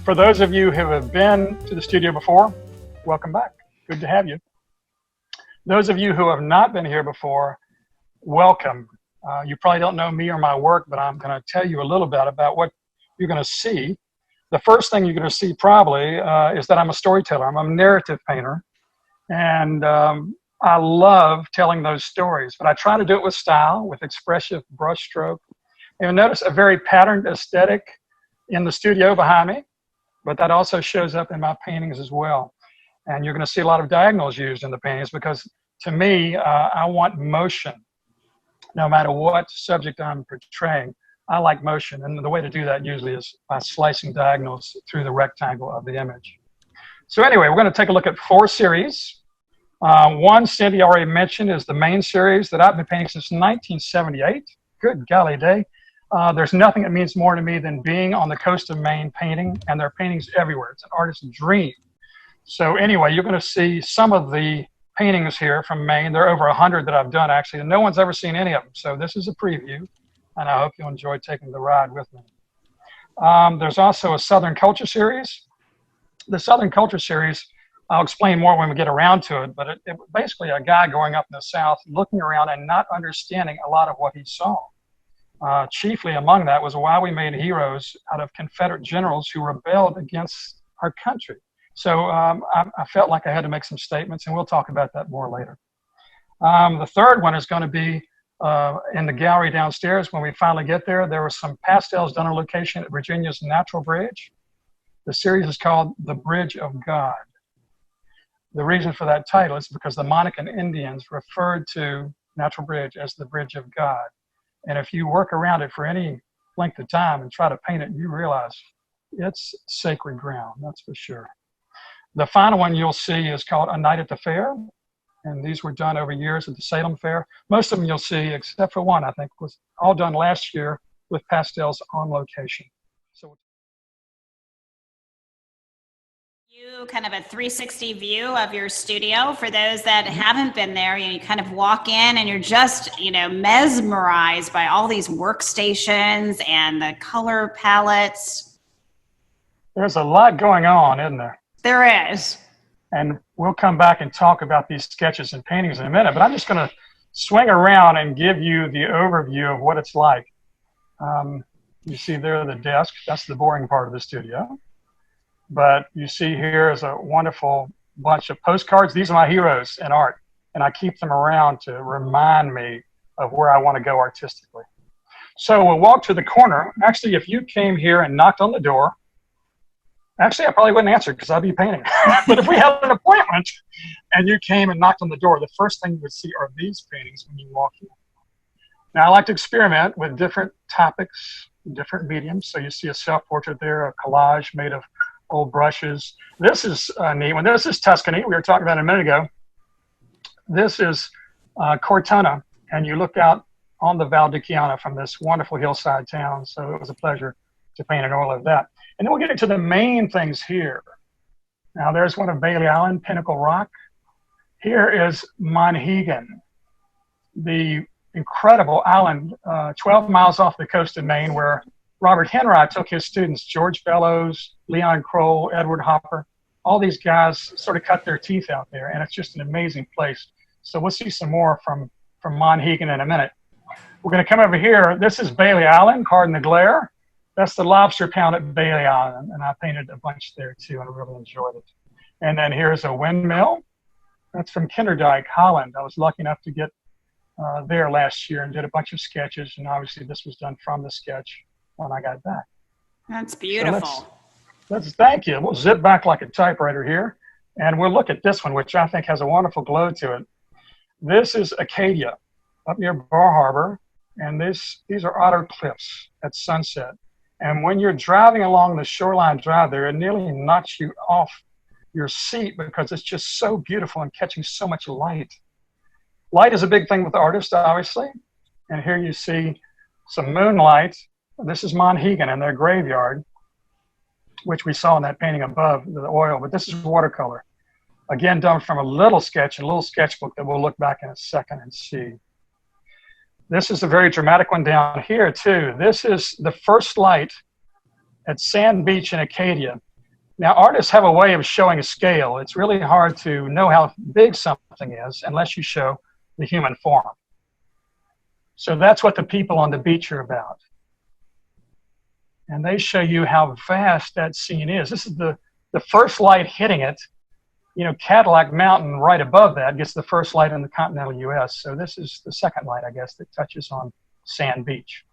For those of you who have been to the studio before, welcome back. Good to have you. Those of you who have not been here before, welcome. You probably don't know me or my work, but I'm going to tell you a little bit about what you're going to see. The first thing you're going to see probably is that I'm a storyteller. I'm a narrative painter, and I love telling those stories, but I try to do it with style, with expressive brushstroke. You'll notice a very patterned aesthetic in the studio behind me, but that also shows up in my paintings as well. And you're going to see a lot of diagonals used in the paintings because, to me, I want motion. No matter what subject I'm portraying, I like motion. And the way to do that usually is by slicing diagonals through the rectangle of the image. So anyway, we're going to take a look at 4 series. One, Cindy already mentioned, is the main series that I've been painting since 1978. Good golly day. There's nothing that means more to me than being on the coast of Maine painting, and there are paintings everywhere. It's an artist's dream. So anyway, you're going to see some of the paintings here from Maine. There are over 100 that I've done, actually, and no one's ever seen any of them. So this is a preview, and I hope you'll enjoy taking the ride with me. There's also a Southern Culture series. The Southern Culture series, I'll explain more when we get around to it, but it was basically a guy going up in the South, looking around and not understanding a lot of what he saw. Chiefly among that was why we made heroes out of Confederate generals who rebelled against our country. So I felt like I had to make some statements, and we'll talk about that more later. The third one is going to be in the gallery downstairs. When we finally get there, there were some pastels done on location at Virginia's Natural Bridge. The series is called The Bridge of God. The reason for that title is because the Monacan Indians referred to Natural Bridge as the Bridge of God. And if you work around it for any length of time and try to paint it, you realize it's sacred ground, that's for sure. The final one you'll see is called A Night at the Fair. And these were done over years at the Salem Fair. Most of them you'll see, except for one, I think, was all done last year with pastels on location. So you kind of a 360 view of your studio for those that haven't been there. You kind of walk in and you're just, mesmerized by all these workstations and the color palettes. there's a lot going on, isn't there? There is. And we'll come back and talk about these sketches and paintings in a minute, but I'm just going to swing around and give you the overview of what it's like. You see there the desk, that's the boring part of the studio. But you see here is a wonderful bunch of postcards. These are my heroes in art, and I keep them around to remind me of where I want to go artistically. So we'll walk to the corner. Actually, if you came here and knocked on the door, actually, I probably wouldn't answer because I'd be painting. But if we had an appointment and you came and knocked on the door, the first thing you would see are these paintings when you walk in. Now, I like to experiment with different topics, different mediums. So you see a self-portrait there, a collage made of old brushes. This is a neat one. This is Tuscany. We were talking about it a minute ago. This is Cortona, and you look out on the Val di Chiana from this wonderful hillside town. So it was a pleasure to paint an oil of that. And then we'll get into the main things here. Now there's one of Bailey Island, Pinnacle Rock. Here is Monhegan, the incredible island 12 miles off the coast of Maine where Robert Henry took his students, George Bellows, Leon Kroll, Edward Hopper. All these guys sort of cut their teeth out there, and it's just an amazing place. So we'll see some more from Monhegan in a minute. We're going to come over here. This is Bailey Island, pardon the glare. That's the lobster pound at Bailey Island, and I painted a bunch there too, and I really enjoyed it. And then here's a windmill. That's from Kinderdijk, Holland. I was lucky enough to get there last year and did a bunch of sketches, and obviously this was done from the sketch when I got back. That's beautiful. So let's thank you. We'll zip back like a typewriter here, and we'll look at this one, which I think has a wonderful glow to it. This is Acadia up near Bar Harbor, and these are Otter Cliffs at sunset. And when you're driving along the shoreline drive there, it nearly knocks you off your seat because it's just so beautiful and catching so much light. Light is a big thing with artists, obviously. And here you see some moonlight. This is Monhegan and their graveyard, which we saw in that painting above, the oil. But this is watercolor. Again, done from a little sketch, a little sketchbook that we'll look back in a second and see. This is a very dramatic one down here, too. This is the first light at Sand Beach in Acadia. Now, artists have a way of showing scale. It's really hard to know how big something is unless you show the human form. So that's what the people on the beach are about. And they show you how vast that scene is. This is the first light hitting it. You know, Cadillac Mountain right above that gets the first light in the continental US. So this is the second light, I guess, that touches on Sand Beach.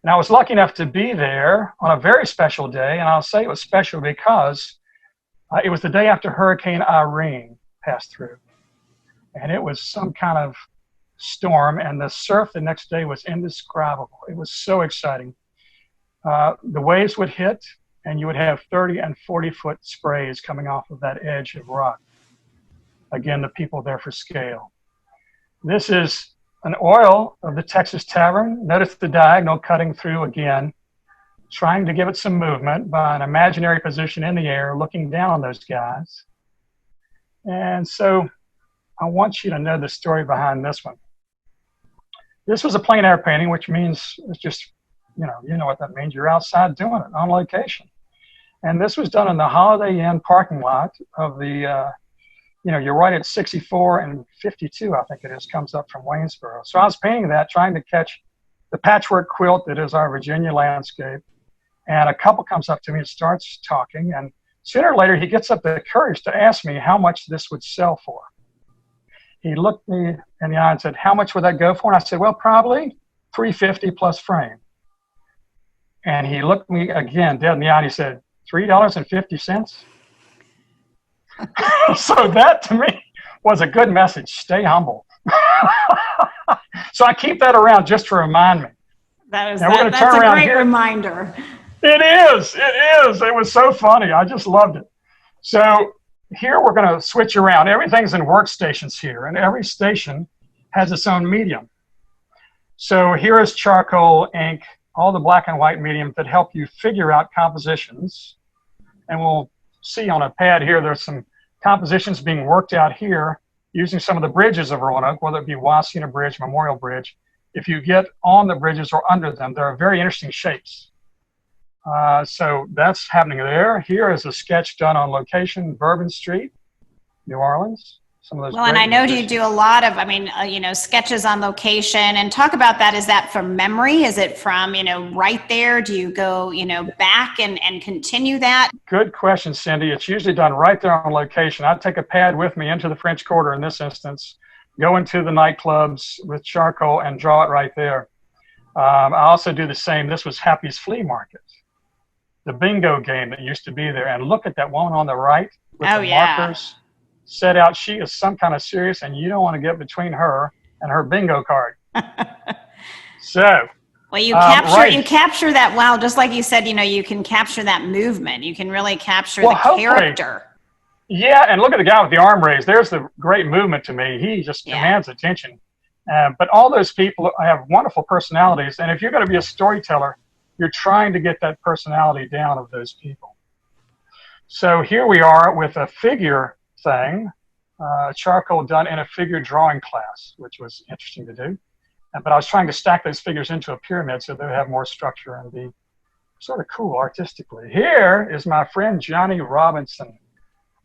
And I was lucky enough to be there on a very special day. And I'll say it was special because it was the day after Hurricane Irene passed through. And it was some kind of storm. And the surf the next day was indescribable. It was so exciting. The waves would hit, and you would have 30 and 40-foot sprays coming off of that edge of rock. Again, the people there for scale. This is an oil of the Texas Tavern. Notice the diagonal cutting through again, trying to give it some movement by an imaginary position in the air, looking down on those guys. And so I want you to know the story behind this one. This was a plein air painting, which means it's just, you know what that means. You're outside doing it on location. And this was done in the Holiday Inn parking lot of the, you're right at 64 and 52, I think it is, comes up from Waynesboro. So I was painting that, trying to catch the patchwork quilt that is our Virginia landscape. And a couple comes up to me and starts talking. And sooner or later, he gets up the courage to ask me how much this would sell for. He looked me in the eye and said, "How much would that go for?" And I said, "Well, probably $350 plus frame." And he looked me again dead in the eye and he said, $3.50? So that to me was a good message. Stay humble. So I keep that around just to remind me. That's a great reminder. It is. It was so funny. I just loved it. So here we're going to switch around. Everything's in workstations here, and every station has its own medium. So here is charcoal, ink, all the black and white mediums that help you figure out compositions. And we'll see on a pad here, there's some compositions being worked out here using some of the bridges of Roanoke, whether it be Wasina Bridge, Memorial Bridge. If you get on the bridges or under them, there are very interesting shapes. So that's happening there. Here is a sketch done on location, Bourbon Street, New Orleans. Some of those. Well, and I know you do a lot of, sketches on location. And talk about that. Is that from memory? Is it from, right there? Do you go, back and continue that? Good question, Cindy. It's usually done right there on location. I take a pad with me into the French Quarter in this instance, go into the nightclubs with charcoal and draw it right there. I also do the same. This was Happy's Flea Market, the bingo game that used to be there. And look at that woman on the right with the markers set out. She is some kind of serious, and you don't want to get between her and her bingo card. So, well, you capture that. Wow, just like you said, you can capture that movement. You can really capture the character. Yeah, and look at the guy with the arm raised. There's the great movement to me. He just commands attention. But all those people have wonderful personalities, and if you're going to be a storyteller, you're trying to get that personality down of those people. So here we are with a figure thing, charcoal done in a figure drawing class, which was interesting to do. But I was trying to stack those figures into a pyramid so they would have more structure and be sort of cool artistically. Here is my friend Johnny Robinson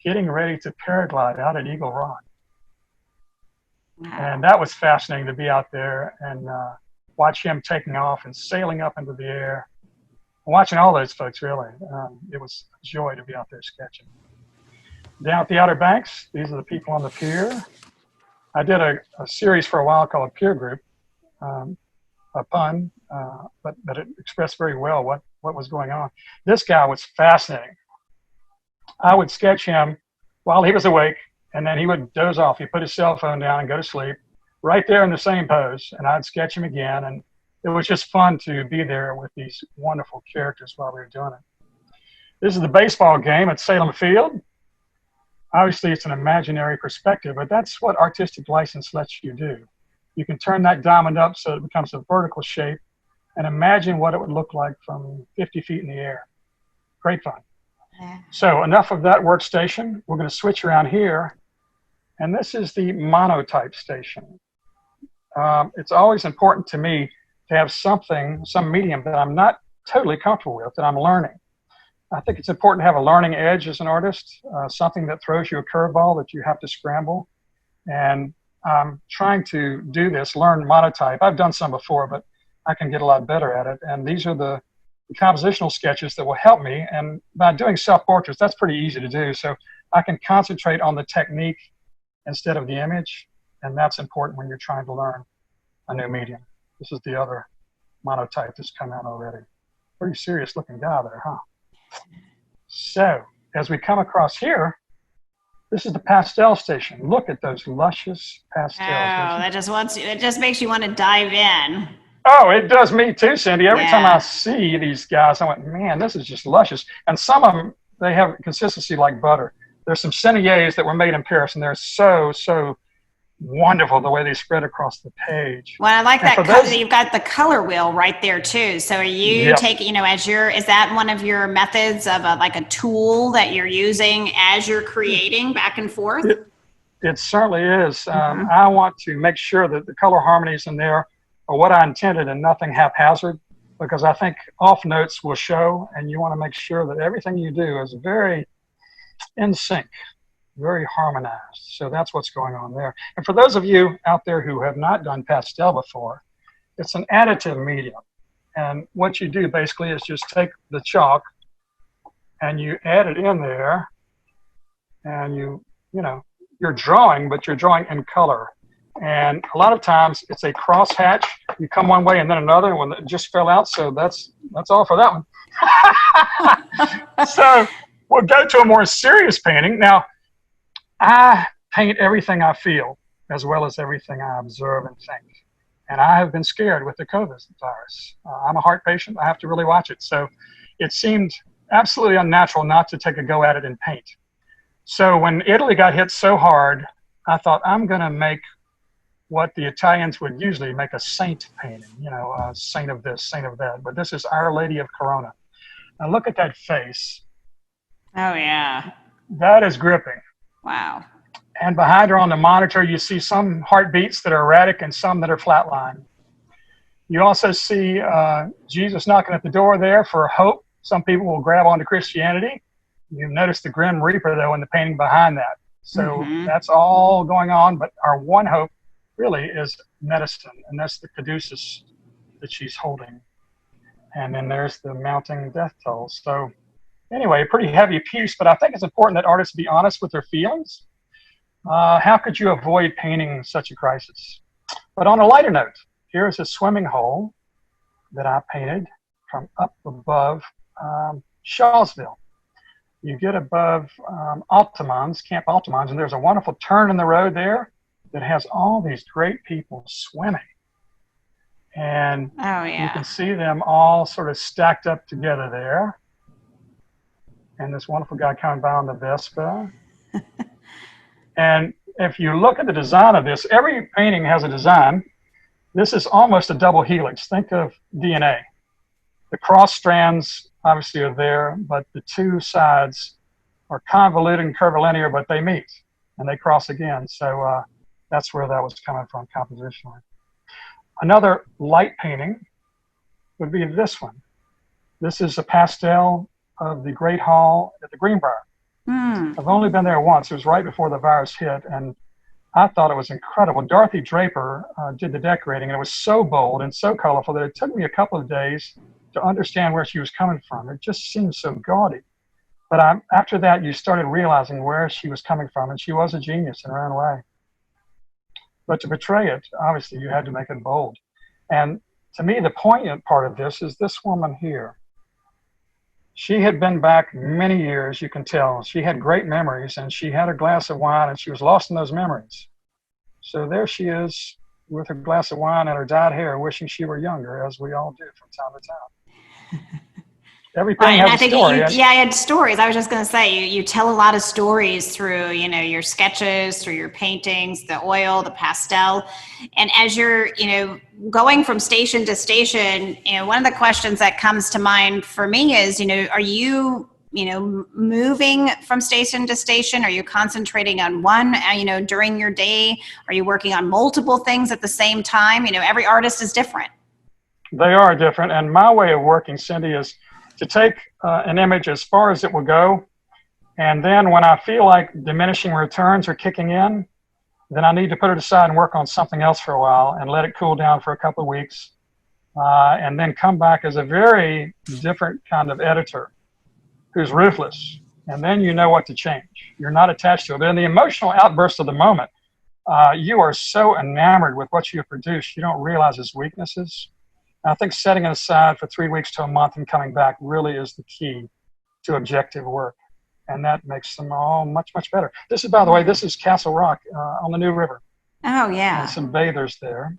getting ready to paraglide out at Eagle Rock. Wow. And that was fascinating to be out there and watch him taking off and sailing up into the air. Watching all those folks, really. It was a joy to be out there sketching. Down at the Outer Banks, these are the people on the pier. I did a series for a while called Pier Group, a pun, but it expressed very well what was going on. This guy was fascinating. I would sketch him while he was awake, and then he would doze off. He'd put his cell phone down and go to sleep right there in the same pose, and I'd sketch him again. And it was just fun to be there with these wonderful characters while we were doing it. This is the baseball game at Salem Field. Obviously, it's an imaginary perspective, but that's what artistic license lets you do. You can turn that diamond up so it becomes a vertical shape and imagine what it would look like from 50 feet in the air. Great fun. Yeah. So enough of that workstation. We're going to switch around here. And this is the monotype station. It's always important to me to have some medium that I'm not totally comfortable with, that I'm learning. I think it's important to have a learning edge as an artist, something that throws you a curveball that you have to scramble. And I'm trying to do this, learn monotype. I've done some before, but I can get a lot better at it. And these are the compositional sketches that will help me. And by doing self-portraits, that's pretty easy to do. So I can concentrate on the technique instead of the image. And that's important when you're trying to learn a new medium. This is the other monotype that's come out already. Pretty serious looking guy there, huh? So as we come across here, this is the pastel station. Look at those luscious pastels. Oh, it just makes you want to dive in. Oh, it does me too, Cindy. Every time I see these guys, I went, man, this is just luscious. And some of them, they have consistency like butter. There's some Senneliers that were made in Paris, and they're so wonderful the way they spread across the page. Well, I like that you've got the color wheel right there too. So are you taking, is that one of your methods of like a tool that you're using as you're creating back and forth? It certainly is. I want to make sure that the color harmonies in there are what I intended and nothing haphazard, because I think off notes will show, and you want to make sure that everything you do is very in sync, very harmonized. So that's what's going on there. And for those of you out there who have not done pastel before, it's an additive medium. And what you do basically is just take the chalk and you add it in there, and you're drawing, but you're drawing in color. And a lot of times it's a crosshatch. You come one way and then another one that just fell out. So that's all for that one. So we'll go to a more serious painting. Now, I paint everything I feel as well as everything I observe and think. And I have been scared with the COVID virus. I'm a heart patient. I have to really watch it. So it seemed absolutely unnatural not to take a go at it and paint. So when Italy got hit so hard, I thought, I'm going to make what the Italians would usually make a saint painting, a saint of this, saint of that. But this is Our Lady of Corona. Now look at that face. Oh, yeah. That is gripping. Wow. And behind her on the monitor, you see some heartbeats that are erratic and some that are flatlined. You also see Jesus knocking at the door there for hope. Some people will grab onto Christianity. You notice the Grim Reaper, though, in the painting behind that. So that's all going on. But our one hope really is medicine, and that's the caduceus that she's holding. And then there's the mounting death toll. So anyway, a pretty heavy piece, but I think it's important that artists be honest with their feelings. How could you avoid painting such a crisis? But on a lighter note, here's a swimming hole that I painted from up above Shawsville. You get above Altamont, Camp Altamont, and there's a wonderful turn in the road there that has all these great people swimming. And you can see them all sort of stacked up together there. And this wonderful guy coming by on the Vespa. And if you look at the design of this, every painting has a design. This is almost a double helix. Think of DNA. The cross strands obviously are there, but the two sides are convoluted and curvilinear, but they meet and they cross again. So that's where that was coming from compositionally. Another light painting would be this one. This is a pastel of the Great Hall at the Greenbrier. I've only been there once. It was right before the virus hit, and I thought it was incredible. Dorothy Draper did the decorating, and it was so bold and so colorful that it took me a couple of days to understand where she was coming from. It just seemed so gaudy. But after that, you started realizing where she was coming from, and she was a genius in her own way. But to portray it, obviously, you had to make it bold. And to me, the poignant part of this is this woman here. She had been back many years, you can tell. She had great memories, and she had a glass of wine, and she was lost in those memories. So there she is with her glass of wine and her dyed hair, wishing she were younger, as we all do from time to time. Everything has a story. I had stories. I was just going to say, you tell a lot of stories through, your sketches, through your paintings, the oil, the pastel. And as you're, going from station to station, one of the questions that comes to mind for me is, are you, moving from station to station? Are you concentrating on one, during your day? Are you working on multiple things at the same time? Every artist is different. They are different. And my way of working, Cindy, is to take an image as far as it will go. And then when I feel like diminishing returns are kicking in, then I need to put it aside and work on something else for a while and let it cool down for a couple of weeks. And then come back as a very different kind of editor who's ruthless. And then you know what to change. You're not attached to it. But in the emotional outburst of the moment, you are so enamored with what you have produced, you don't realize its weaknesses. I think setting it aside for 3 weeks to a month and coming back really is the key to objective work. And that makes them all much, much better. This is, by the way, this is Castle Rock on the New River. Oh, yeah. And some bathers there.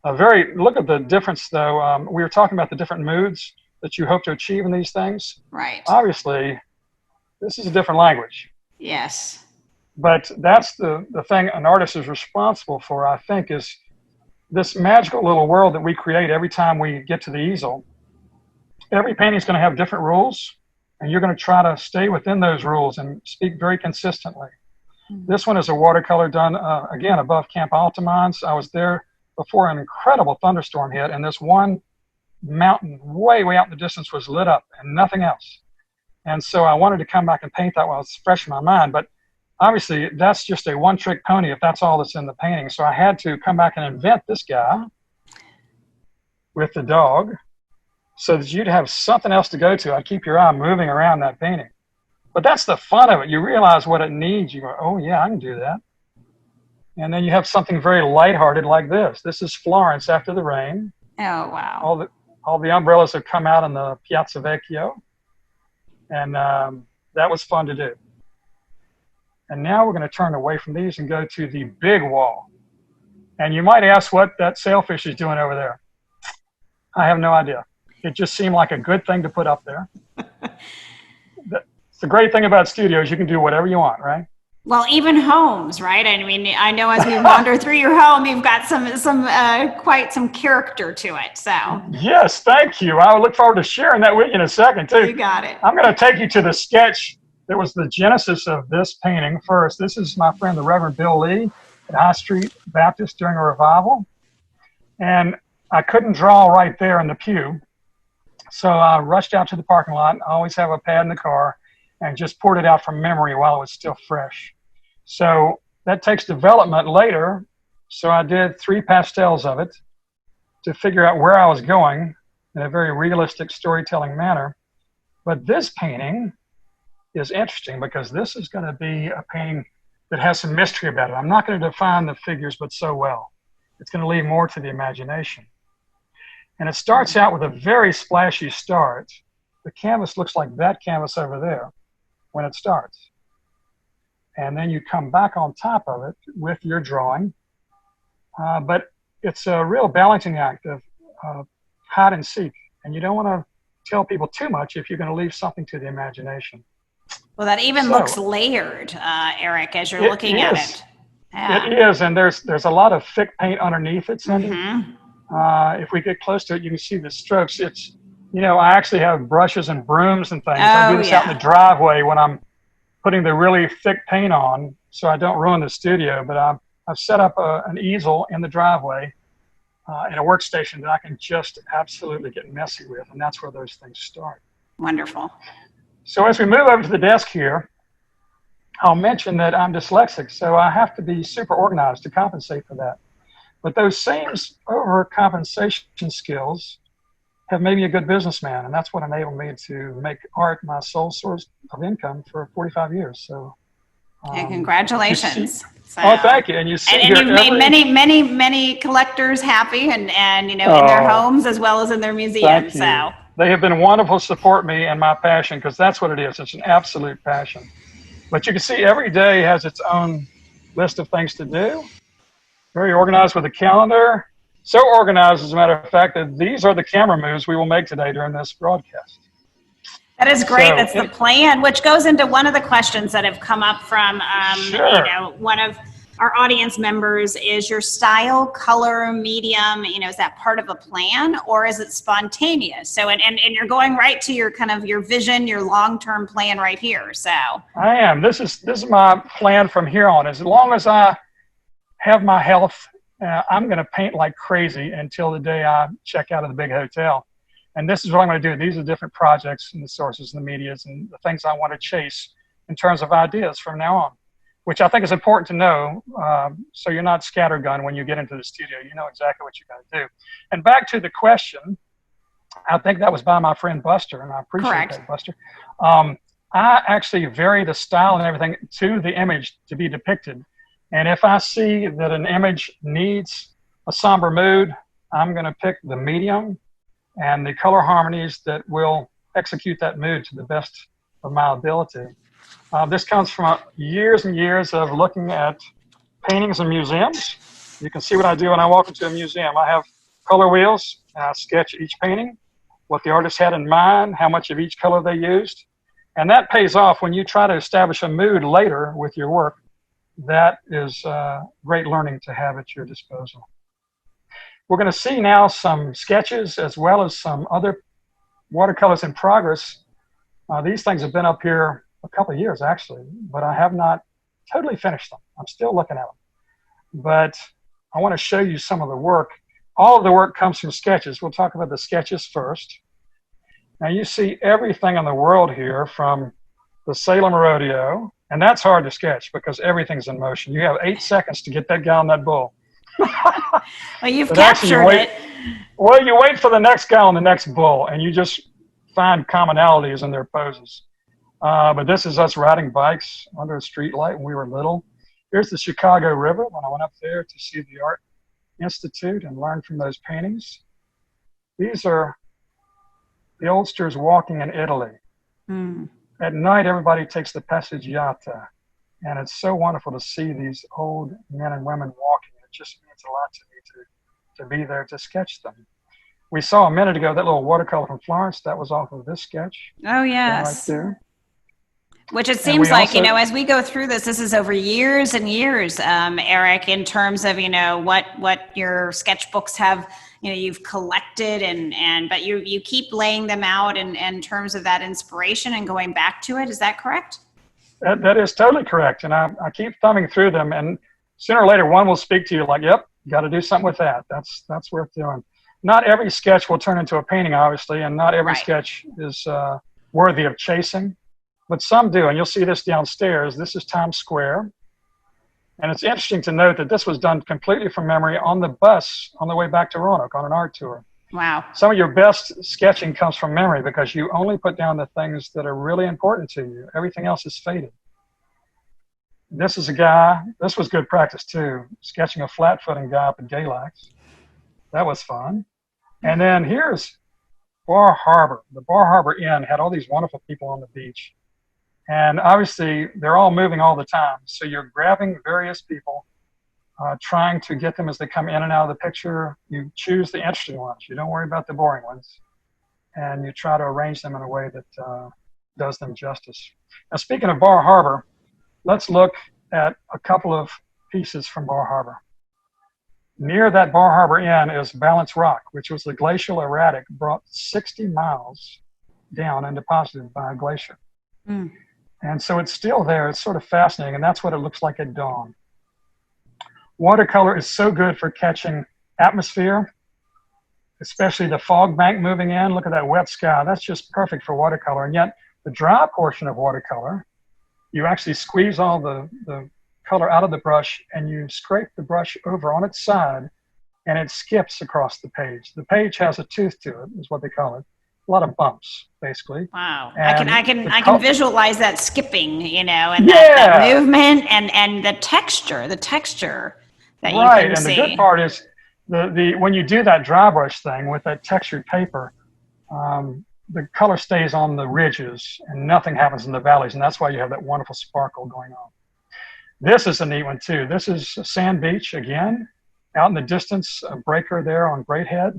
Look at the difference, though. We were talking about the different moods that you hope to achieve in these things. Right. Obviously, this is a different language. Yes. But that's the thing an artist is responsible for, I think, is this magical little world that we create every time we get to the easel. Every painting is going to have different rules, and you're going to try to stay within those rules and speak very consistently. Mm-hmm. This one is a watercolor done, again, above Camp Altamont. I was there before an incredible thunderstorm hit, and this one mountain way, way out in the distance was lit up and nothing else. And so I wanted to come back and paint that while it's fresh in my mind. But obviously, that's just a one-trick pony if that's all that's in the painting. So I had to come back and invent this guy with the dog so that you'd have something else to go to. I'd keep your eye moving around that painting. But that's the fun of it. You realize what it needs. You go, oh, yeah, I can do that. And then you have something very lighthearted like this. This is Florence after the rain. Oh, wow. All the umbrellas have come out in the Piazza Vecchio. And that was fun to do. And now we're going to turn away from these and go to the big wall. And you might ask what that sailfish is doing over there. I have no idea. It just seemed like a good thing to put up there. The great thing about studios, you can do whatever you want, right? Well, even homes, right? I mean, I know as we wander through your home, you've got quite some character to it. So yes, thank you. I look forward to sharing that with you in a second too. You got it. I'm going to take you to the sketch that was the genesis of this painting first. This is my friend, the Reverend Bill Lee at High Street Baptist during a revival. And I couldn't draw right there in the pew. So I rushed out to the parking lot. I always have a pad in the car and just poured it out from memory while it was still fresh. So that takes development later. So I did 3 pastels of it to figure out where I was going in a very realistic storytelling manner. But this painting is interesting because this is going to be a painting that has some mystery about it. I'm not going to define the figures, but so well. It's going to leave more to the imagination. And it starts out with a very splashy start. The canvas looks like that canvas over there when it starts. And then you come back on top of it with your drawing. But it's a real balancing act of hide and seek. And you don't want to tell people too much if you're going to leave something to the imagination. Well, that even looks layered, Eric, as you're looking at it. Yeah. It is, and there's a lot of thick paint underneath it, Cindy. Mm-hmm. If we get close to it, you can see the strokes. It's, I actually have brushes and brooms and things. I do this out in the driveway when I'm putting the really thick paint on, so I don't ruin the studio. But I've set up an easel in the driveway and a workstation that I can just absolutely get messy with, and that's where those things start. Wonderful. So as we move over to the desk here, I'll mention that I'm dyslexic, so I have to be super organized to compensate for that. But those same overcompensation skills have made me a good businessman, and that's what enabled me to make art my sole source of income for 45 years. So, congratulations! Thank you. And you've made many collectors happy, and in their homes as well as in their museums. So they have been wonderful to support me and my passion, because that's what it is. It's an absolute passion. But you can see every day has its own list of things to do. Very organized with a calendar. So organized, as a matter of fact, that these are the camera moves we will make today during this broadcast. That is great. That's the plan, which goes into one of the questions that have come up from one of our audience members. Is your style, color, medium, is that part of a plan, or is it spontaneous? So, and you're going right to your kind of your vision, your long-term plan right here. So I am. This is my plan from here on. As long as I have my health, I'm going to paint like crazy until the day I check out of the big hotel. And this is what I'm going to do. These are different projects and the sources and the medias and the things I want to chase in terms of ideas from now on, which I think is important to know, so you're not scattergun when you get into the studio. You know exactly what you're going to do. And back to the question, I think that was by my friend Buster, and I appreciate Correct. that, Buster. I actually vary the style and everything to the image to be depicted. And if I see that an image needs a somber mood, I'm going to pick the medium and the color harmonies that will execute that mood to the best of my ability. This comes from years and years of looking at paintings in museums. You can see what I do when I walk into a museum. I have color wheels, and I sketch each painting, what the artist had in mind, how much of each color they used. And that pays off when you try to establish a mood later with your work. That is great learning to have at your disposal. We're going to see now some sketches as well as some other watercolors in progress. These things have been up here a couple of years actually, but I have not totally finished them. I'm still looking at them. But I want to show you some of the work. All of the work comes from sketches. We'll talk about the sketches first. Now you see everything in the world here from the Salem Rodeo, and that's hard to sketch because everything's in motion. You have 8 seconds to get that guy on that bull. Well, you've captured it. Well, you wait for the next guy on the next bull, and you just find commonalities in their poses. But this is us riding bikes under a street light when we were little. Here's the Chicago River when I went up there to see the Art Institute and learn from those paintings. These are the oldsters walking in Italy. At night, everybody takes the passeggiata, and it's so wonderful to see these old men and women walking. It just means a lot to me to be there to sketch them. We saw a minute ago that little watercolor from Florence. That was off of this sketch. Oh, yes. Right there. Which it seems like, you know, as we go through this is over years and years, Eric, in terms of, you know, what your sketchbooks have, you know, you've collected but you keep laying them out in terms of that inspiration and going back to it. Is that correct? That is totally correct. And I keep thumbing through them, and sooner or later one will speak to you like, yep, got to do something with that. That's worth doing. Not every sketch will turn into a painting, obviously, and not every sketch is worthy of chasing. But some do, and you'll see this downstairs. This is Times Square. And it's interesting to note that this was done completely from memory on the bus on the way back to Roanoke on an art tour. Wow. Some of your best sketching comes from memory because you only put down the things that are really important to you. Everything else is faded. This is a guy, this was good practice too, sketching a flat-footing guy up at Galax. That was fun. And then here's Bar Harbor. The Bar Harbor Inn had all these wonderful people on the beach. And obviously, they're all moving all the time. So you're grabbing various people, trying to get them as they come in and out of the picture. You choose the interesting ones. You don't worry about the boring ones. And you try to arrange them in a way that does them justice. Now, speaking of Bar Harbor, let's look at a couple of pieces from Bar Harbor. Near that Bar Harbor Inn is Balance Rock, which was the glacial erratic brought 60 miles down and deposited by a glacier. And so it's still there. It's sort of fascinating, and that's what it looks like at dawn. Watercolor is so good for catching atmosphere, especially the fog bank moving in. Look at that wet sky. That's just perfect for watercolor. And yet the dry portion of watercolor, you actually squeeze all the color out of the brush and you scrape the brush over on its side and it skips across the page. The page has a tooth to it, is what they call it. A lot of bumps, basically. Wow. And I can visualize that skipping, you know, and that movement and the texture that you can see. Right, and the good part is the when you do that dry brush thing with that textured paper, the color stays on the ridges and nothing happens in the valleys, and that's why you have that wonderful sparkle going on. This is a neat one too. This is Sand Beach again, out in the distance, a breaker there on Great Head,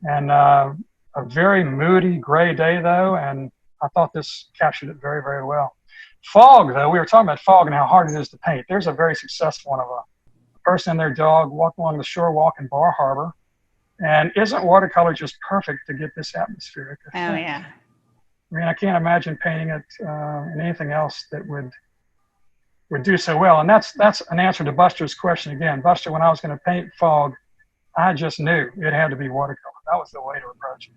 and a very moody gray day though, and I thought this captured it very, very well. Fog though, we were talking about fog and how hard it is to paint. There's a very successful one of a person and their dog walking along the shore walk in Bar Harbor. And isn't watercolor just perfect to get this atmospheric effect? Oh yeah. I mean, I can't imagine painting it in anything else that would do so well. And that's an answer to Buster's question again. Buster, when I was going to paint fog, I just knew it had to be watercolor. That was the way to approach it.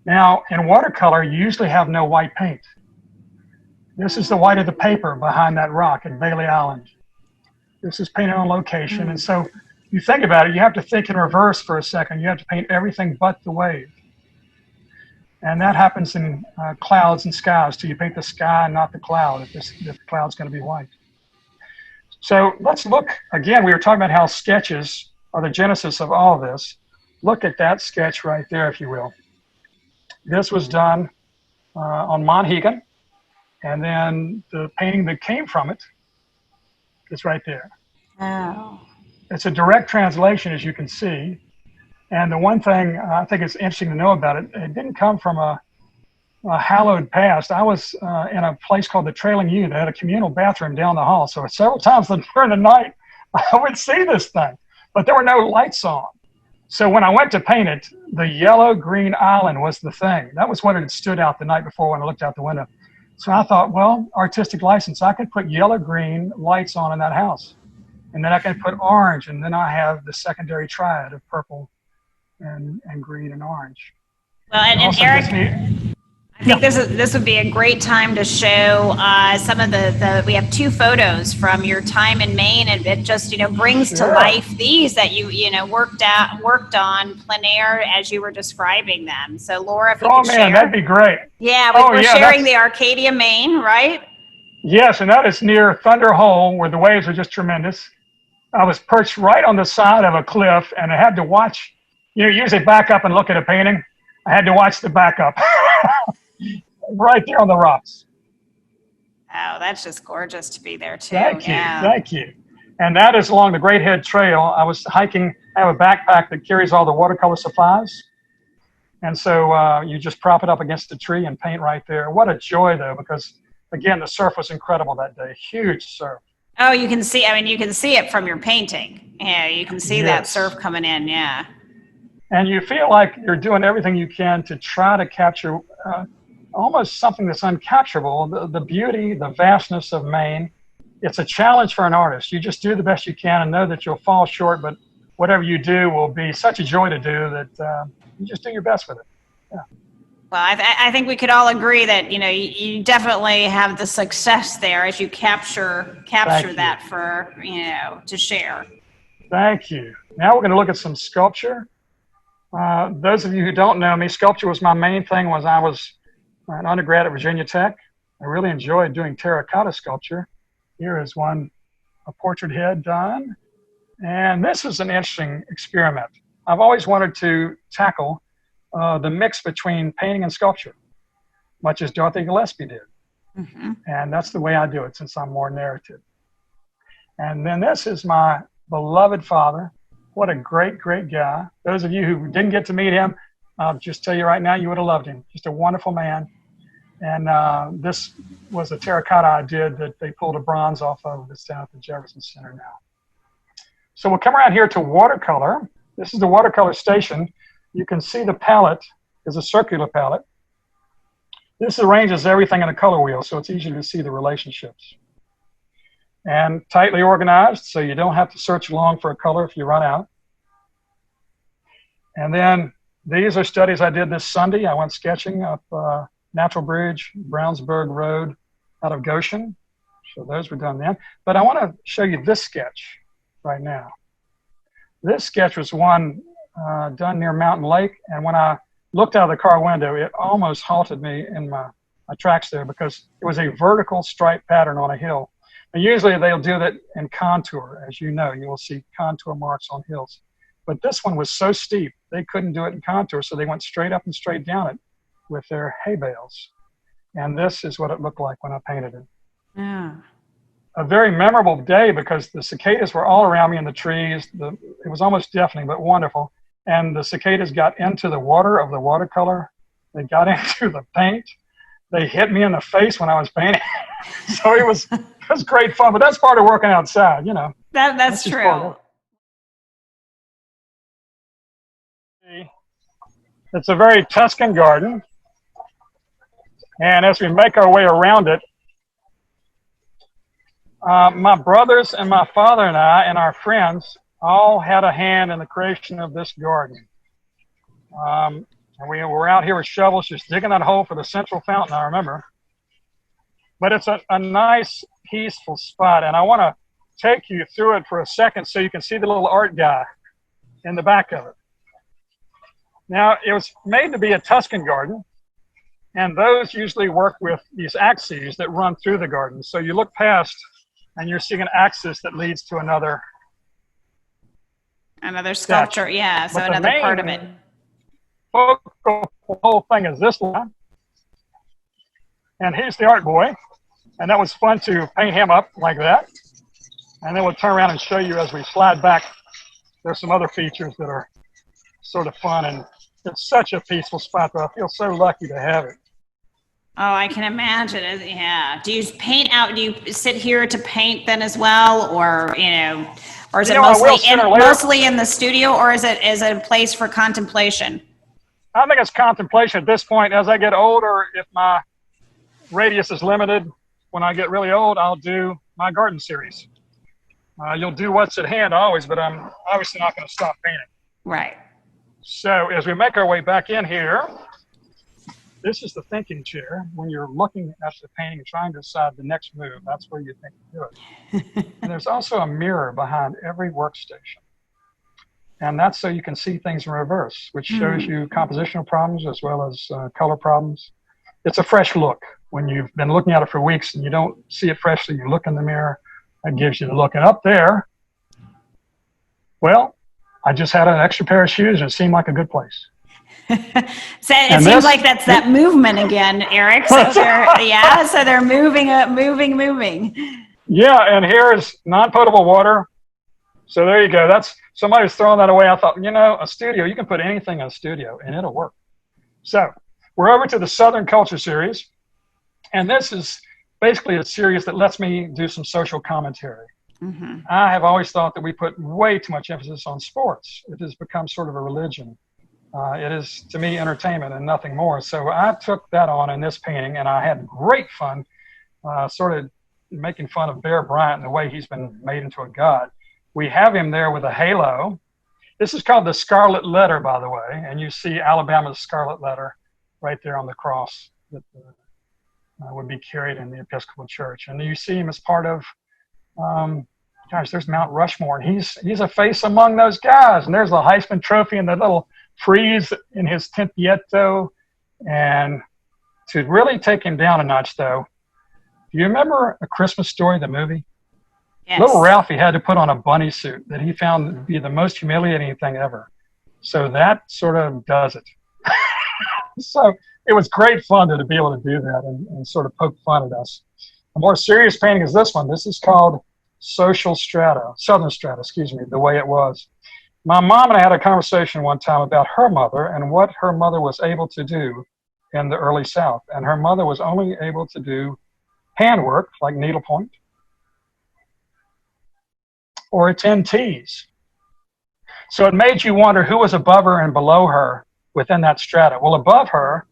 Now, in watercolor, you usually have no white paint. This is the white of the paper behind that rock at Bailey Island. This is painted on location. And so you think about it, you have to think in reverse for a second. You have to paint everything but the wave. And that happens in clouds and skies too. You paint the sky and not the cloud if the cloud's going to be white. So let's look, again, we were talking about how sketches are the genesis of all of this. Look at that sketch right there, if you will. This was done on Monhegan, and then the painting that came from it is right there. Oh. It's a direct translation, as you can see. And the one thing I think it's interesting to know about it, it didn't come from a hallowed past. I was in a place called the Trailing U that had a communal bathroom down the hall. So several times during the night, I would see this thing, but there were no lights on. So when I went to paint it, the yellow-green island was the thing. That was what had stood out the night before when I looked out the window. So I thought, well, artistic license, I could put yellow-green lights on in that house. And then I can put orange, and then I have the secondary triad of purple and green and orange. Well, and Eric, I think this would be a great time to show some of the we have 2 photos from your time in Maine, and it just brings to life these that you worked on plein air as you were describing them. So Laura, if you could share. That'd be great. Yeah, we're sharing the Arcadia, Maine, right? Yes, and that is near Thunder Hole, where the waves are just tremendous. I was perched right on the side of a cliff, and I had to watch. You usually back up and look at a painting. I had to watch the backup. Right there on the rocks. Oh, that's just gorgeous to be there too. Thank you. And that is along the Great Head Trail. I was hiking. I have a backpack that carries all the watercolor supplies. And so you just prop it up against a tree and paint right there. What a joy, though, because, again, the surf was incredible that day. Huge surf. Oh, you can see it from your painting. Yeah, you can see that surf coming in, yeah. And you feel like you're doing everything you can to try to capture almost something that's uncapturable, the beauty, the vastness of Maine. It's a challenge for an artist. You just do the best you can and know that you'll fall short, but whatever you do will be such a joy to do that you just do your best with it. Yeah. Well, I think we could all agree that you definitely have the success there as you capture that for to share. Thank you. Now we're going to look at some sculpture. Those of you who don't know me, sculpture was my main thing when I was an undergrad at Virginia Tech. I really enjoyed doing terracotta sculpture. Here is a portrait head done. And this is an interesting experiment. I've always wanted to tackle the mix between painting and sculpture, much as Dorothy Gillespie did. Mm-hmm. And that's the way I do it, since I'm more narrative. And then this is my beloved father. What a great, great guy. Those of you who didn't get to meet him, I'll just tell you right now, you would have loved him. Just a wonderful man. And this was a terracotta I did that they pulled a bronze off of that's down at the Jefferson Center now. So we'll come around here to watercolor. This is the watercolor station. You can see the palette is a circular palette. This arranges everything in a color wheel, so it's easy to see the relationships. And tightly organized, so you don't have to search long for a color if you run out. And then these are studies I did this Sunday. I went sketching up Natural Bridge, Brownsburg Road out of Goshen. So those were done then. But I want to show you this sketch right now. This sketch was one done near Mountain Lake. And when I looked out of the car window, it almost halted me in my tracks there because it was a vertical stripe pattern on a hill. And usually they'll do that in contour. As you know, you will see contour marks on hills. But this one was so steep, they couldn't do it in contour, so they went straight up and straight down it with their hay bales. And this is what it looked like when I painted it. Yeah. A very memorable day because the cicadas were all around me in the trees. It was almost deafening, but wonderful. And the cicadas got into the water of the watercolor. They got into the paint. They hit me in the face when I was painting. So it was great fun, but that's part of working outside, That's true. It's a very Tuscan garden. And as we make our way around it, my brothers and my father and I and our friends all had a hand in the creation of this garden. And we were out here with shovels just digging that hole for the central fountain, I remember. But it's a nice, peaceful spot. And I want to take you through it for a second so you can see the little art guy in the back of it. Now, it was made to be a Tuscan garden. And those usually work with these axes that run through the garden. So you look past and you're seeing an axis that leads to another sculpture. statue. Yeah, so But another part of it. The whole thing is this one. And here's the art boy. And that was fun to paint him up like that. And then we'll turn around and show you as we slide back. There's some other features that are sort of fun. And it's such a peaceful spot, though. I feel so lucky to have it. Oh, I can imagine it. Yeah. Do you paint out? Do you sit here to paint then as well, or or is it mostly in the studio, or is it a place for contemplation? I think it's contemplation at this point. As I get older, if my radius is limited, when I get really old, I'll do my garden series. You'll do what's at hand always, but I'm obviously not going to stop painting. Right. So as we make our way back in here, this is the thinking chair. When you're looking at the painting and trying to decide the next move, that's where you think you do it. And there's also a mirror behind every workstation. And that's so you can see things in reverse, which shows you compositional problems as well as color problems. It's a fresh look. When you've been looking at it for weeks and you don't see it freshly, you look in the mirror, that gives you the look. And up there, well, I just had an extra pair of shoes and it seemed like a good place. So it seems like that's that movement again, Eric. So they're moving. Yeah, and here's non-potable water. So there you go. That's somebody's throwing that away. I thought, a studio, you can put anything in a studio and it'll work. So we're over to the Southern Culture series. And this is basically a series that lets me do some social commentary. Mm-hmm. I have always thought that we put way too much emphasis on sports. It has become sort of a religion. It is, to me, entertainment and nothing more. So I took that on in this painting, and I had great fun sort of making fun of Bear Bryant and the way he's been made into a god. We have him there with a halo. This is called the Scarlet Letter, by the way, and you see Alabama's Scarlet Letter right there on the cross that would be carried in the Episcopal Church. And you see him as part of, there's Mount Rushmore, and he's a face among those guys. And there's the Heisman Trophy and the little frieze in his Tempietto. And to really take him down a notch, though, do you remember A Christmas Story, the movie? Yes. Little Ralphie had to put on a bunny suit that he found to be the most humiliating thing ever. So that sort of does it. So it was great fun to be able to do that and sort of poke fun at us. A more serious painting is this one. This is called Southern Strata, the way it was. My mom and I had a conversation one time about her mother and what her mother was able to do in the early South. And her mother was only able to do handwork, like needlepoint, or attend teas. So it made you wonder who was above her and below her within that strata. Well, above her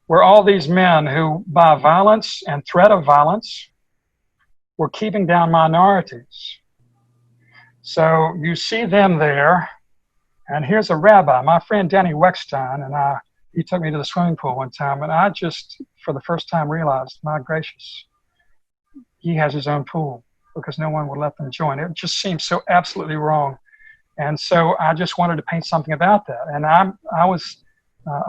were all these men who, by violence and threat of violence, were keeping down minorities. So you see them there, and here's a rabbi, my friend Danny Weckstein, and he took me to the swimming pool one time, and I just, for the first time, realized, my gracious, he has his own pool because no one would let them join. It just seemed so absolutely wrong. And so I just wanted to paint something about that. And I was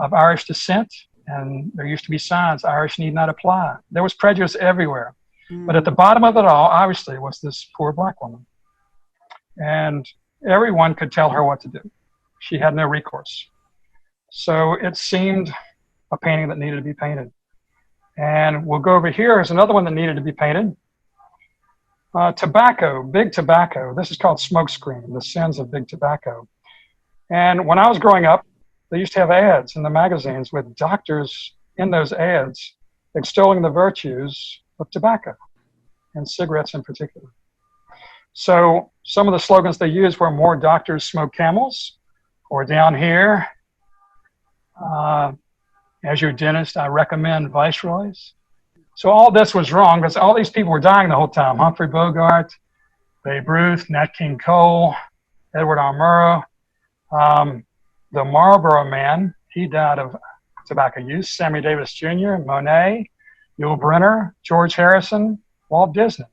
of Irish descent, and there used to be signs, Irish need not apply. There was prejudice everywhere. But at the bottom of it all, obviously, was this poor black woman. And everyone could tell her what to do. She had no recourse. So it seemed a painting that needed to be painted. And we'll go over here. Here's another one that needed to be painted. Tobacco, big tobacco. This is called Smokescreen, the sins of big tobacco. And when I was growing up, they used to have ads in the magazines with doctors in those ads extolling the virtues of tobacco and cigarettes in particular. So some of the slogans they used were more doctors smoke Camels, or down here, as your dentist, I recommend Viceroys. So all this was wrong because all these people were dying the whole time. Humphrey Bogart, Babe Ruth, Nat King Cole, Edward R. Murrow. The Marlboro Man He died of tobacco use. Sammy Davis Jr., Monet, Yul Brynner, George Harrison, Walt Disney,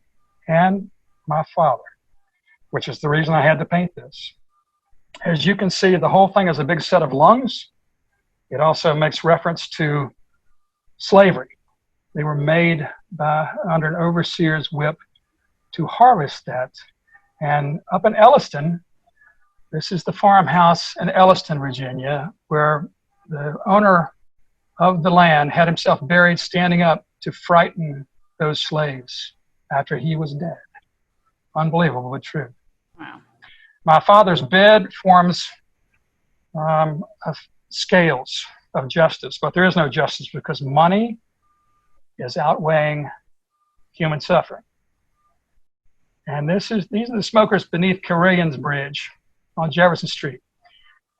and my father, which is the reason I had to paint this. As you can see, the whole thing is a big set of lungs. It also makes reference to slavery. They were made under an overseer's whip to harvest that. And up in Elliston, this is the farmhouse in Elliston, Virginia, where the owner of the land had himself buried standing up to frighten those slaves after he was dead. Unbelievable, but true. Wow. My father's bed forms scales of justice, but there is no justice because money is outweighing human suffering. And these are the smokers beneath Carillon's Bridge on Jefferson Street.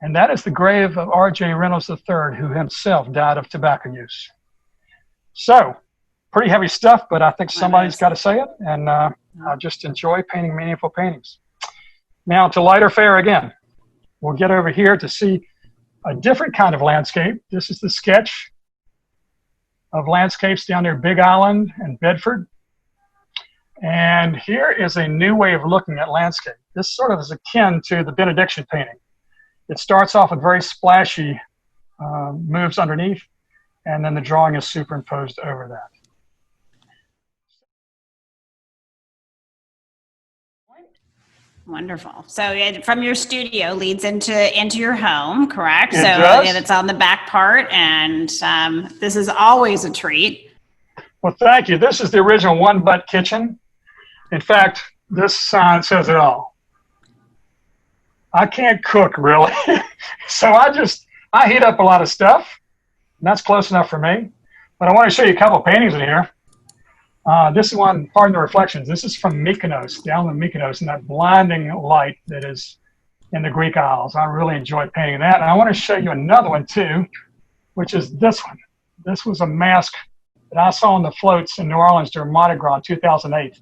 And that is the grave of R.J. Reynolds III, who himself died of tobacco use. So, pretty heavy stuff, but I think somebody's got to say it, and I just enjoy painting meaningful paintings. Now to lighter fare again. We'll get over here to see a different kind of landscape. This is the sketch of landscapes down near Big Island and Bedford. And here is a new way of looking at landscape. This sort of is akin to the benediction painting. It starts off with very splashy moves underneath, and then the drawing is superimposed over that. Wonderful. So from your studio leads into your home, correct? It so does. And it's on the back part, and this is always a treat. Well, thank you. This is the original One Butt Kitchen. In fact, this sign says it all. I can't cook, really. So I heat up a lot of stuff, and that's close enough for me. But I want to show you a couple of paintings in here. This is one, pardon the reflections. This is from Mykonos, down in Mykonos, and that blinding light that is in the Greek Isles. I really enjoy painting that. And I want to show you another one, too, which is this one. This was a mask that I saw on the floats in New Orleans during Mardi Gras in 2008.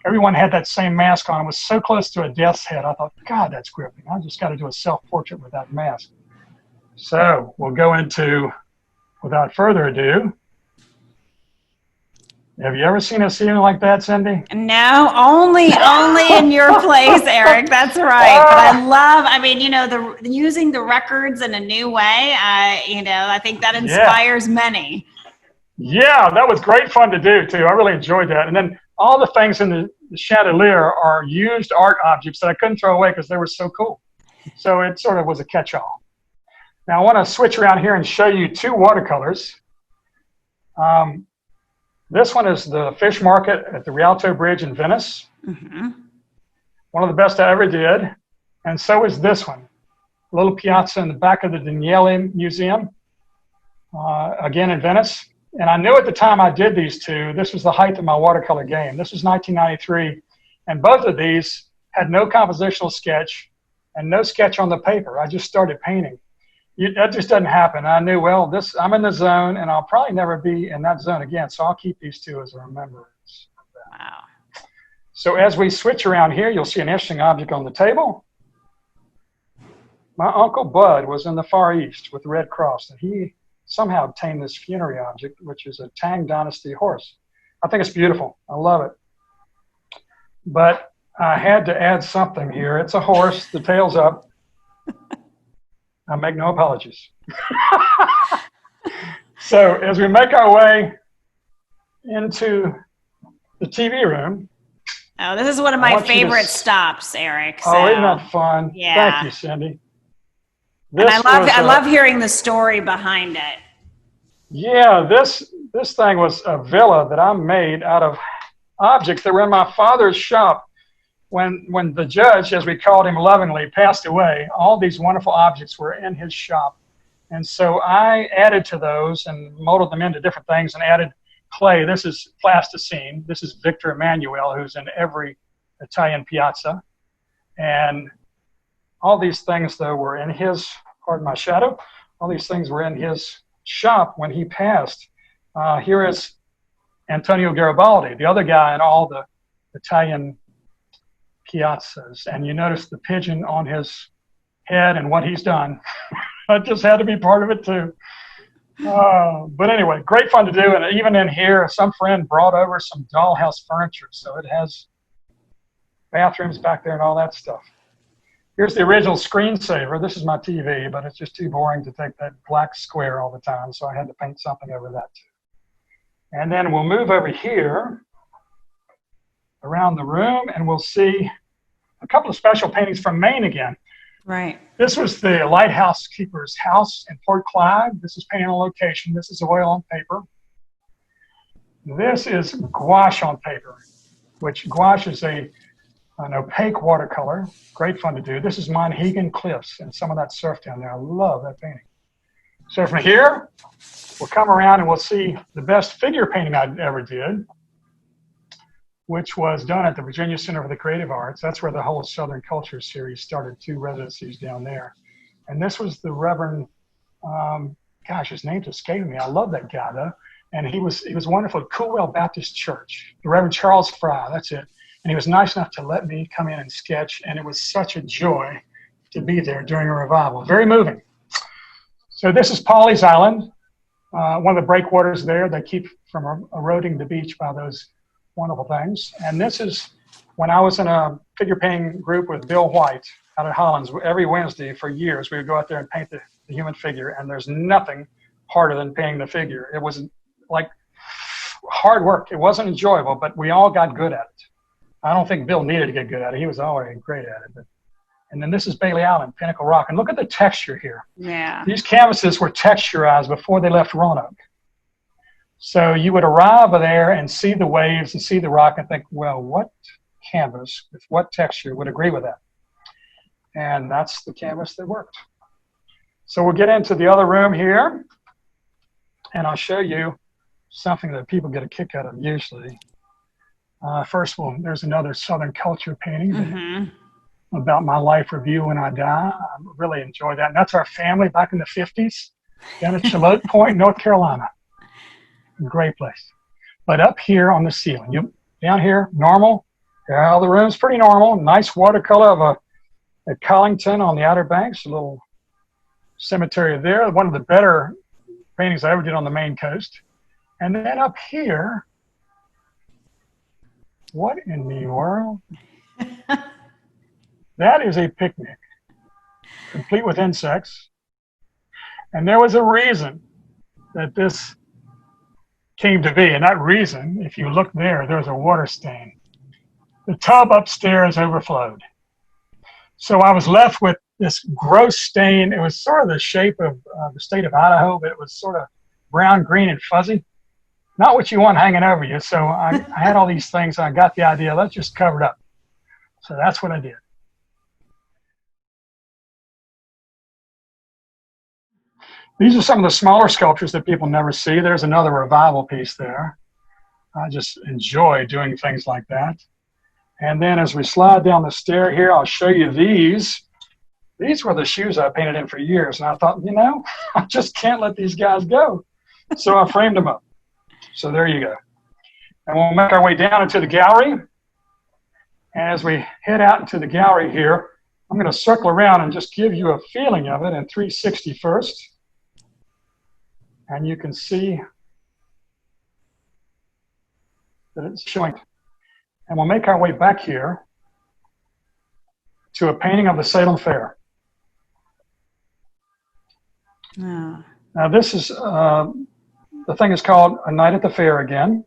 Everyone had that same mask on. It was so close to a death's head. I thought, God, that's gripping. I just got to do a self-portrait with that mask. So we'll go into, without further ado, have you ever seen a ceiling like that, Cindy? No, only in your place, Eric. That's right. But I mean, using the records in a new way. I think that inspires many. Yeah, that was great fun to do too. I really enjoyed that. And then all the things in the chandelier are used art objects that I couldn't throw away because they were so cool. So it sort of was a catch-all. Now I want to switch around here and show you two watercolors. This one is the fish market at the Rialto Bridge in Venice. Mm-hmm. One of the best I ever did. And so is this one. A little piazza in the back of the Daniele Museum, again in Venice. And I knew at the time I did these two, this was the height of my watercolor game. This was 1993. And both of these had no compositional sketch and no sketch on the paper. I just started painting. That just doesn't happen. I knew, well, I'm in the zone, and I'll probably never be in that zone again, so I'll keep these two as a remembrance. Wow. So as we switch around here, you'll see an interesting object on the table. My Uncle Bud was in the Far East with the Red Cross, and he somehow obtained this funerary object, which is a Tang Dynasty horse. I think it's beautiful. I love it. But I had to add something here. It's a horse, the tail's up. I make no apologies. So as we make our way into the TV room. Oh, this is one of my favorite stops, Eric. So. Oh, isn't that fun? Yeah. Thank you, Cindy. And I love hearing the story behind it. Yeah, this thing was a villa that I made out of objects that were in my father's shop. When the judge, as we called him lovingly, passed away, all these wonderful objects were in his shop. And so I added to those and molded them into different things and added clay. This is plasticine. This is Victor Emmanuel, who's in every Italian piazza. And all these things, though, were in his, pardon my shadow, all these things were in his shop when he passed. Here is Antonio Garibaldi, the other guy in all the Italian piazzas, and you notice the pigeon on his head and what he's done. I just had to be part of it too. But anyway, great fun to do. And even in here, some friend brought over some dollhouse furniture. So it has bathrooms back there and all that stuff. Here's the original screensaver. This is my TV, but it's just too boring to take that black square all the time. So I had to paint something over that too. And then we'll move over here around the room and we'll see a couple of special paintings from Maine again. Right. This was the lighthouse keeper's house in Port Clyde. This is painted on location. This is oil on paper. This is gouache on paper, which gouache is an opaque watercolor. Great fun to do. This is Monhegan Cliffs and some of that surf down there. I love that painting. So from here, we'll come around and we'll see the best figure painting I ever did, which was done at the Virginia Center for the Creative Arts. That's where the whole Southern Culture series started, 2 residencies down there. And this was the Reverend, his name's escaping me. I love that guy though. And he was wonderful at Coolwell Baptist Church, the Reverend Charles Fry, that's it. And he was nice enough to let me come in and sketch. And it was such a joy to be there during a revival. Very moving. So this is Pawleys Island, one of the breakwaters there. They keep from eroding the beach by those wonderful things. And this is when I was in a figure painting group with Bill White out at Hollins. Every Wednesday for years, we would go out there and paint the human figure. And there's nothing harder than painting the figure. It was like hard work. It wasn't enjoyable, but we all got good at it. I don't think Bill needed to get good at it. He was already great at it. And then this is Bailey Island, Pinnacle Rock. And look at the texture here. Yeah. These canvases were texturized before they left Roanoke. So you would arrive there and see the waves and see the rock and think, well, what canvas with what texture would agree with that? And that's the canvas that worked. So we'll get into the other room here, and I'll show you something that people get a kick out of usually. First of all, there's another Southern Culture painting about my life review when I die. I really enjoy that. And that's our family back in the 50s down at Charlotte Point, North Carolina. Great place. But up here on the ceiling, down here, normal. Yeah, the room's pretty normal. Nice watercolor of a Collington on the Outer Banks, a little cemetery there. One of the better paintings I ever did on the Maine coast. And then up here, what in the world? That is a picnic, complete with insects. And there was a reason that this came to be. And that reason, if you look there, there's a water stain. The tub upstairs overflowed. So I was left with this gross stain. It was sort of the shape of the state of Idaho, but it was sort of brown, green, and fuzzy. Not what you want hanging over you. So I had all these things. I got the idea, let's just cover it up. So that's what I did. These are some of the smaller sculptures that people never see. There's another revival piece there. I just enjoy doing things like that. And then as we slide down the stair here, I'll show you these. These were the shoes I painted in for years. And I thought, I just can't let these guys go. So I framed them up. So there you go. And we'll make our way down into the gallery. And as we head out into the gallery here, I'm going to circle around and just give you a feeling of it in 360 first. And you can see that it's showing. And we'll make our way back here to a painting of the Salem Fair. Oh. Now this is, the thing is called A Night at the Fair again.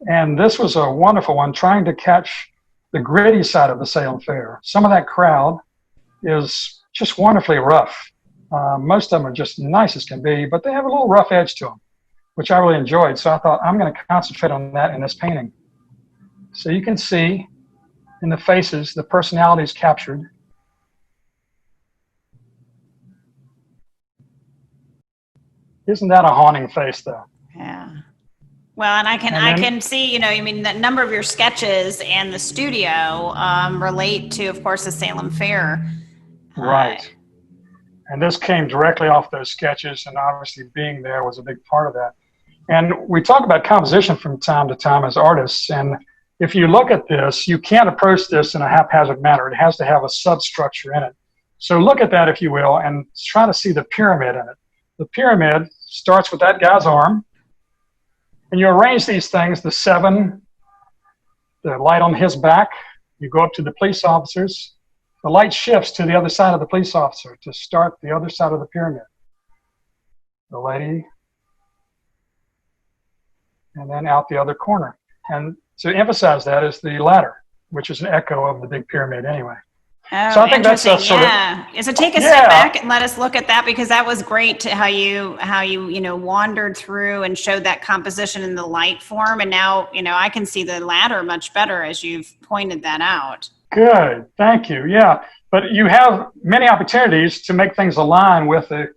And this was a wonderful one, trying to catch the gritty side of the Salem Fair. Some of that crowd is just wonderfully rough. Most of them are just nice as can be, but they have a little rough edge to them, which I really enjoyed. So I thought I'm going to concentrate on that in this painting. So you can see in the faces, the personalities captured. Isn't that a haunting face, though? Yeah. Well, and I can see, the number of your sketches and the studio relate to, of course, the Salem Fair. Right. And this came directly off those sketches, and obviously being there was a big part of that. And we talk about composition from time to time as artists, and if you look at this, you can't approach this in a haphazard manner. It has to have a substructure in it. So look at that, if you will, and try to see the pyramid in it. The pyramid starts with that guy's arm, and you arrange these things, the 7, the light on his back, you go up to the police officers, the light shifts to the other side of the police officer to start the other side of the pyramid. The lady, and then out the other corner. And to emphasize that is the ladder, which is an echo of the big pyramid anyway. Oh, so I think that's a sort of, so take a step back and let us look at that, because that was great to how you wandered through and showed that composition in the light form. And now, I can see the ladder much better as you've pointed that out. Good. Thank you. Yeah. But you have many opportunities to make things align with a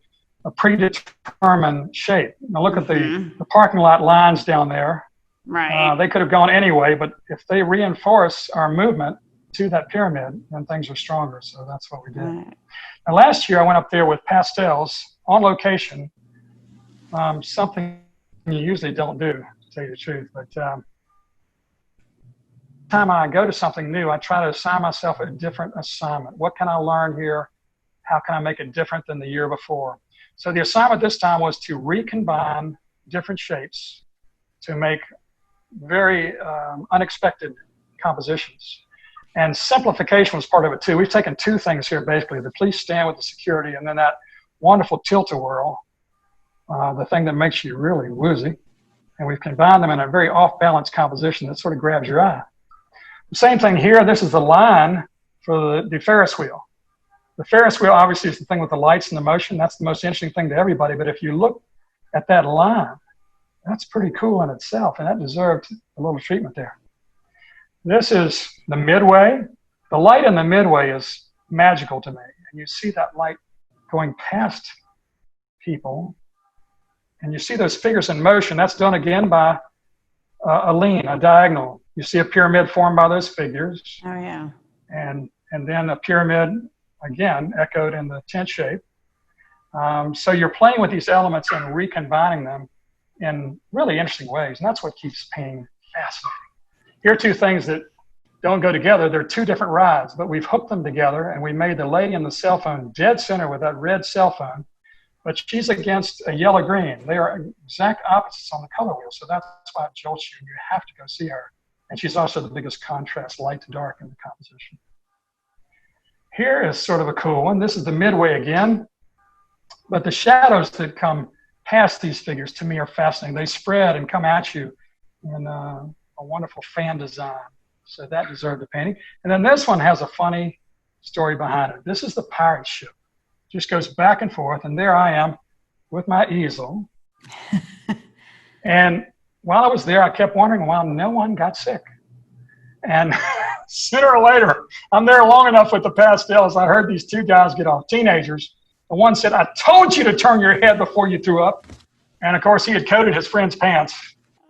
predetermined shape. Now look at the parking lot lines down there. Right. They could have gone anyway, but if they reinforce our movement to that pyramid, then things are stronger. So that's what we did. Right. Now last year I went up there with pastels on location, something you usually don't do, to tell you the truth. But time I go to something new, I try to assign myself a different assignment. What can I learn here? How can I make it different than the year before? So the assignment this time was to recombine different shapes to make very unexpected compositions. And simplification was part of it too. We've taken 2 things here basically, the police stand with the security, and then that wonderful tilt-a-whirl, the thing that makes you really woozy. And we've combined them in a very off-balance composition that sort of grabs your eye. The same thing here, this is the line for the Ferris wheel. The Ferris wheel obviously is the thing with the lights and the motion. That's the most interesting thing to everybody. But if you look at that line, that's pretty cool in itself, and that deserved a little treatment there. This is the midway. The light in the midway is magical to me. And you see that light going past people, and you see those figures in motion. That's done again by a lean, a diagonal. You see a pyramid formed by those figures. Oh, yeah. And then a pyramid, again, echoed in the tent shape. So you're playing with these elements and recombining them in really interesting ways. And that's what keeps painting fascinating. Here are 2 things that don't go together. They're 2 different rides, but we've hooked them together, and we made the lady in the cell phone dead center with that red cell phone, but she's against a yellow-green. They are exact opposites on the color wheel, so that's why it jolts you. You have to go see her. And she's also the biggest contrast, light to dark, in the composition. Here is sort of a cool one. This is the midway again, but the shadows that come past these figures to me are fascinating. They spread and come at you in a wonderful fan design. So that deserved a painting. And then this one has a funny story behind it. This is the pirate ship. Just goes back and forth, and there I am with my easel. And while I was there, I kept wondering why no one got sick. And sooner or later, I'm there long enough with the pastels, I heard these 2 guys get off, teenagers. The one said, "I told you to turn your head before you threw up." And of course, he had coated his friend's pants,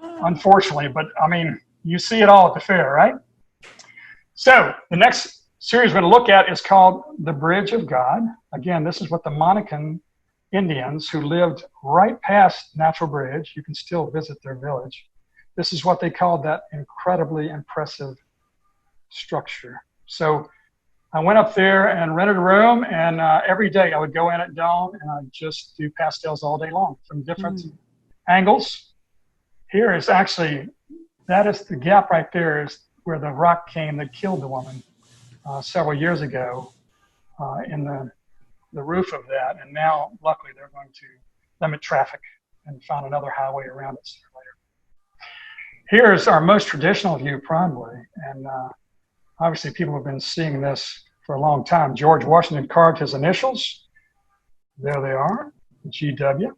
unfortunately. But I mean, you see it all at the fair, right? So the next series we're going to look at is called The Bridge of God. Again, this is what the Monacan Indians who lived right past Natural Bridge, you can still visit their village. This is what they called that incredibly impressive structure. So I went up there and rented a room, and every day I would go in at dawn and I'd just do pastels all day long from different angles. Here is actually, that is the gap right there is where the rock came that killed the woman several years ago in the roof of that. And now, luckily, they're going to limit traffic and find another highway around it sooner or later. Here's our most traditional view, probably. And obviously, people have been seeing this for a long time. George Washington carved his initials. There they are, GW.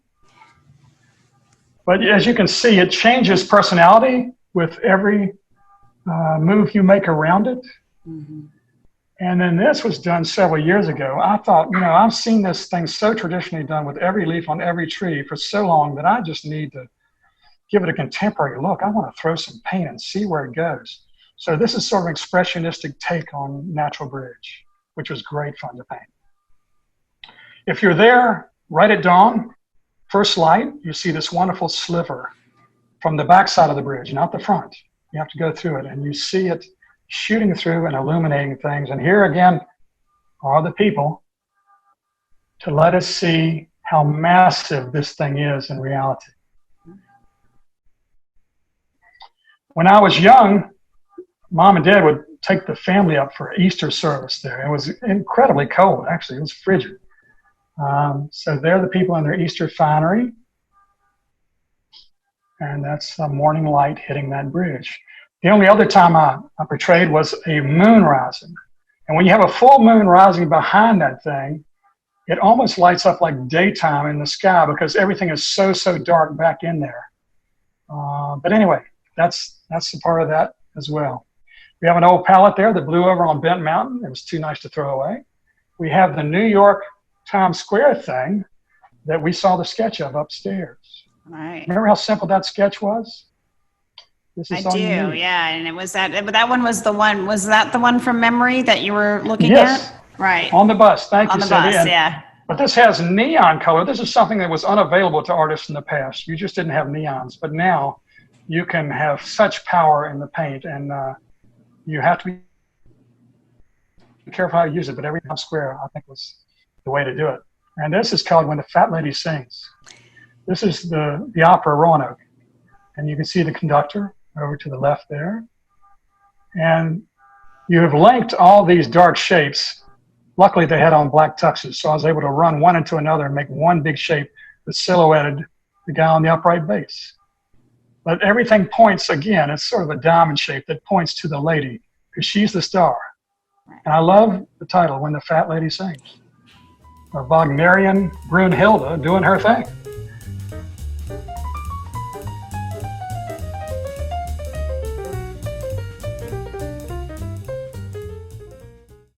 But as you can see, it changes personality with every move you make around it. Mm-hmm. And then this was done several years ago. I thought, I've seen this thing so traditionally done with every leaf on every tree for so long that I just need to give it a contemporary look. I want to throw some paint and see where it goes. So this is sort of an expressionistic take on Natural Bridge, which was great fun to paint. If you're there right at dawn, first light, you see this wonderful sliver from the back side of the bridge, not the front. You have to go through it, and you see it shooting through and illuminating things. And here again are the people to let us see how massive this thing is in reality. When I was young, Mom and Dad would take the family up for Easter service there. It was incredibly cold, actually. It was frigid. So there the people in their Easter finery, and that's a morning light hitting that bridge. The only other time I portrayed was a moon rising. And when you have a full moon rising behind that thing, it almost lights up like daytime in the sky because everything is so dark back in there. But anyway, that's the part of that as well. We have an old pallet there that blew over on Bent Mountain. It was too nice to throw away. We have the New York Times Square thing that we saw the sketch of upstairs. Right. Remember how simple that sketch was? This is I do, yeah. And it was that one was that the one from memory that you were looking Yes. at? Right. On the bus. Thank On you, the Cindy. bus, And- yeah. But this has neon color. This is something that was unavailable to artists in the past. You just didn't have neons. But now you can have such power in the paint, and you have to be careful how you use it. But every Times Square, I think, was the way to do it. And this is called When the Fat Lady Sings. This is the opera Roanoke. And you can see the conductor over to the left there. And you have linked all these dark shapes. Luckily, they had on black tuxes, so I was able to run one into another and make one big shape that silhouetted the guy on the upright bass. But everything points, again, it's sort of a diamond shape that points to the lady, because she's the star. And I love the title, When the Fat Lady Sings. A Wagnerian Brunhilde doing her thing.